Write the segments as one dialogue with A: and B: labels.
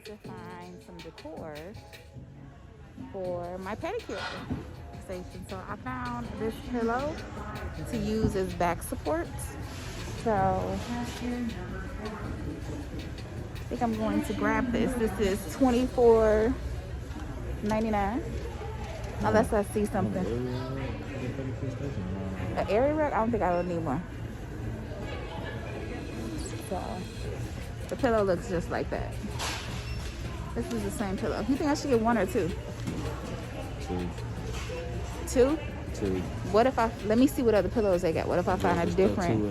A: to find some decor for my pedicure station. So I found this pillow to use as back supports. So I think I'm going to grab this. This is $24.99. Unless I see something. An area rack? I don't think I would need one. So the pillow looks just like that. This is the same pillow. You think I should get one or two? Two?
B: Two.
A: What if let me see what other pillows they got. What if I find a different?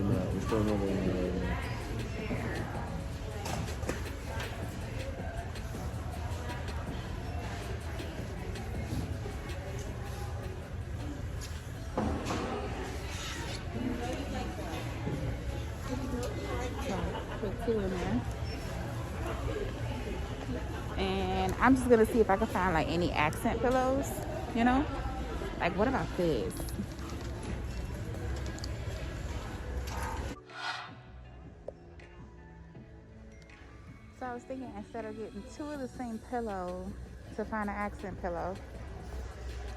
A: Put two in there. And I'm just gonna see if I can find like any accent pillows, you know? Like, what about this? So I was thinking, instead of getting two of the same pillow, to find an accent pillow,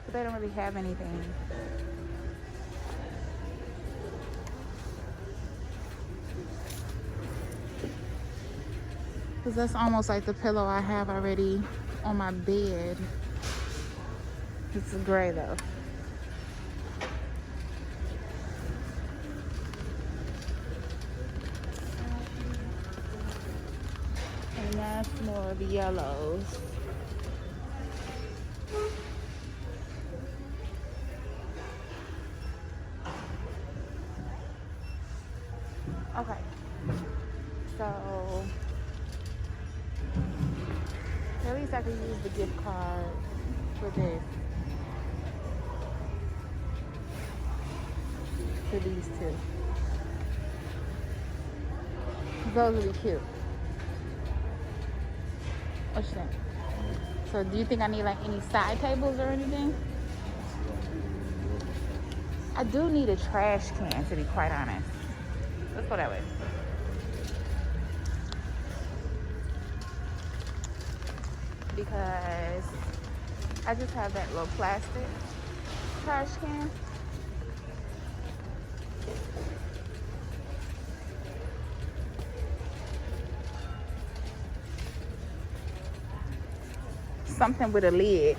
A: but they don't really have anything. Because that's almost like the pillow I have already on my bed. It's gray though. And that's more of the yellows. Okay. So at least I can use the gift card for this. For these two. Those would be cute. What you think? So do you think I need like any side tables or anything? I do need a trash can, to be quite honest. Let's go that way. Because I just have that little plastic trash can. Something with a lid.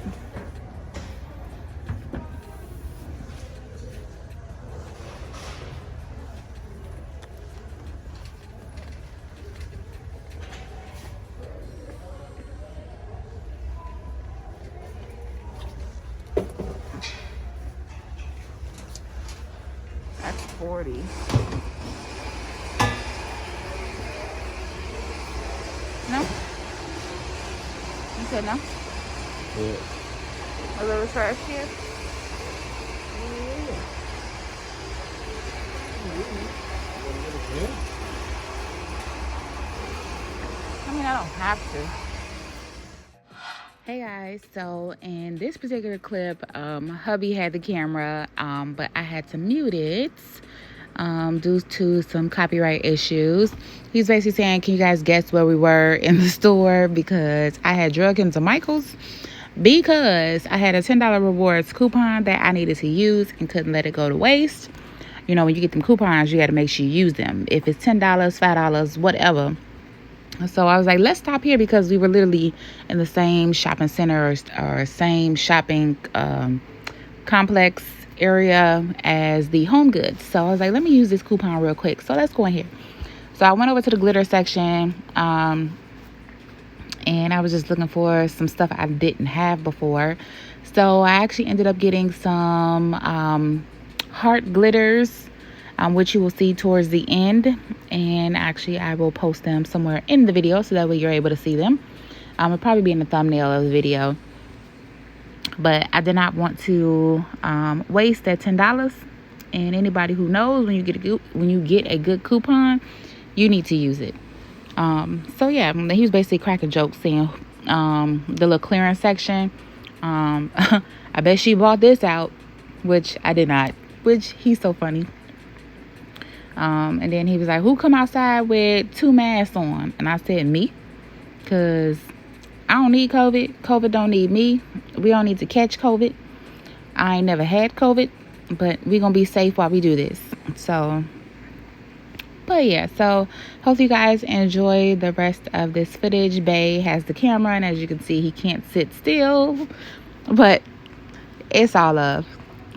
A: That's 40. No? You said no?
B: Yeah.
A: A little trash here? I mean, I don't have to. Hey guys, so in this particular clip, hubby had the camera, but I had to mute it due to some copyright issues. He's basically saying, can you guys guess where we were in the store? Because I had drug him to Michael's because I had a $10 rewards coupon that I needed to use and couldn't let it go to waste. You know, when you get them coupons, you got to make sure you use them. If it's $10, $5, whatever. So I was like, let's stop here, because we were literally in the same shopping center or same shopping complex area as the Home Goods. So I was like, let me use this coupon real quick. So let's go in here. So I went over to the glitter section, and I was just looking for some stuff I didn't have before. So I actually ended up getting some heart glitters, which you will see towards the end. And actually, I will post them somewhere in the video so that way you're able to see them. It'll probably be in the thumbnail of the video. But I did not want to waste that $10. And anybody who knows, when you get a good coupon, you need to use it. So yeah, he was basically cracking jokes, saying the little clearance section. I bet she bought this out, which I did not. Which he's so funny. And then he was like, who come outside with 2 masks on? And I said, me. Because I don't need COVID. COVID don't need me. We don't need to catch COVID. I ain't never had COVID, but we gonna be safe while we do this. So, but yeah, so hope you guys enjoy the rest of this footage. Bay has the camera, and as you can see, he can't sit still, but it's all love.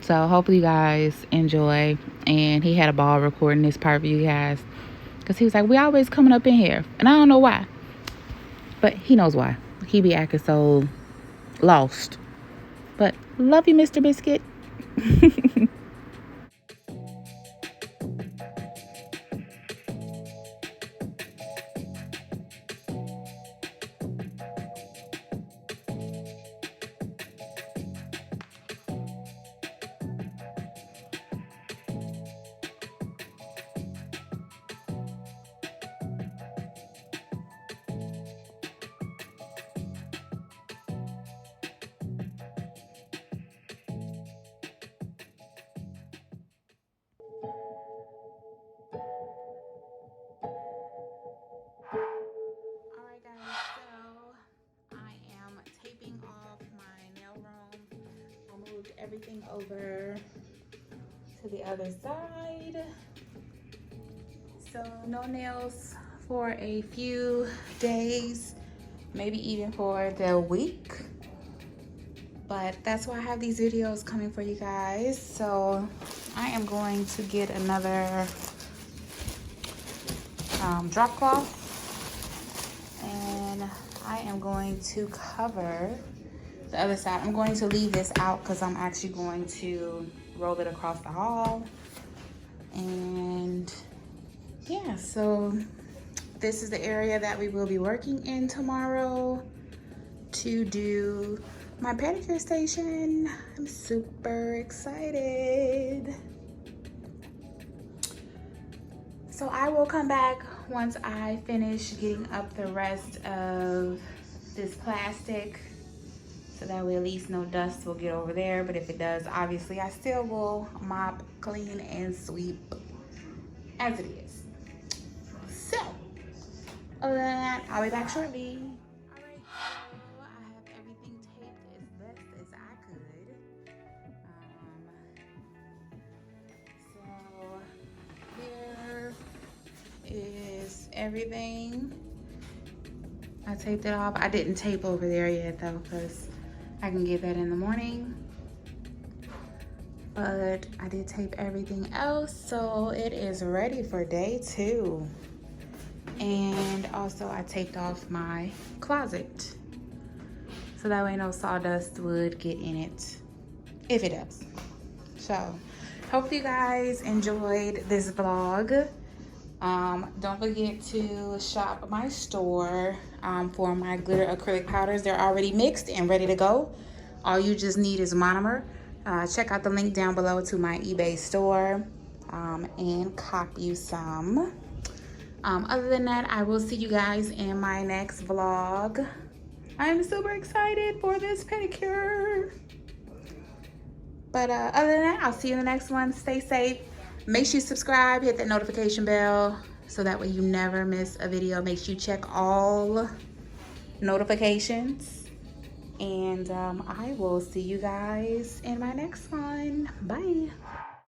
A: So hopefully you guys enjoy. And he had a ball recording this part for you guys, because he was like, we always coming up in here, and I don't know why, but he knows why. He be acting so lost. But love you, Mr. Biscuit. Alright guys, so I am taping off my nail room. I moved everything over to the other side. So no nails for a few days, maybe even for the week. But that's why I have these videos coming for you guys. So I am going to get another drop cloth. And I am going to cover the other side. I'm going to leave this out because I'm actually going to roll it across the hall. And yeah, so this is the area that we will be working in tomorrow to do my pedicure station. I'm super excited. So I will come back once I finish getting up the rest of this plastic, so that way at least no dust will get over there. But if it does, obviously I still will mop, clean, and sweep as it is. So other than that, I'll be back shortly. All right, so I have everything taped as best as I could. So here is everything. I taped it off. I didn't tape over there yet though, because I can get that in the morning. But I did tape everything else, so it is ready for day 2. And also I taped off my closet, so that way no sawdust would get in it, if it does. So hope you guys enjoyed this vlog. Don't forget to shop my store for my glitter acrylic powders. They're already mixed and ready to go. All you just need is monomer. Check out the link down below to my eBay store and cop you some. Other than that, I will see you guys in my next vlog. I'm super excited for this pedicure. But other than that, I'll see you in the next one. Stay safe. Make sure you subscribe, hit that notification bell, so that way you never miss a video. Make sure you check all notifications. And I will see you guys in my next one. Bye.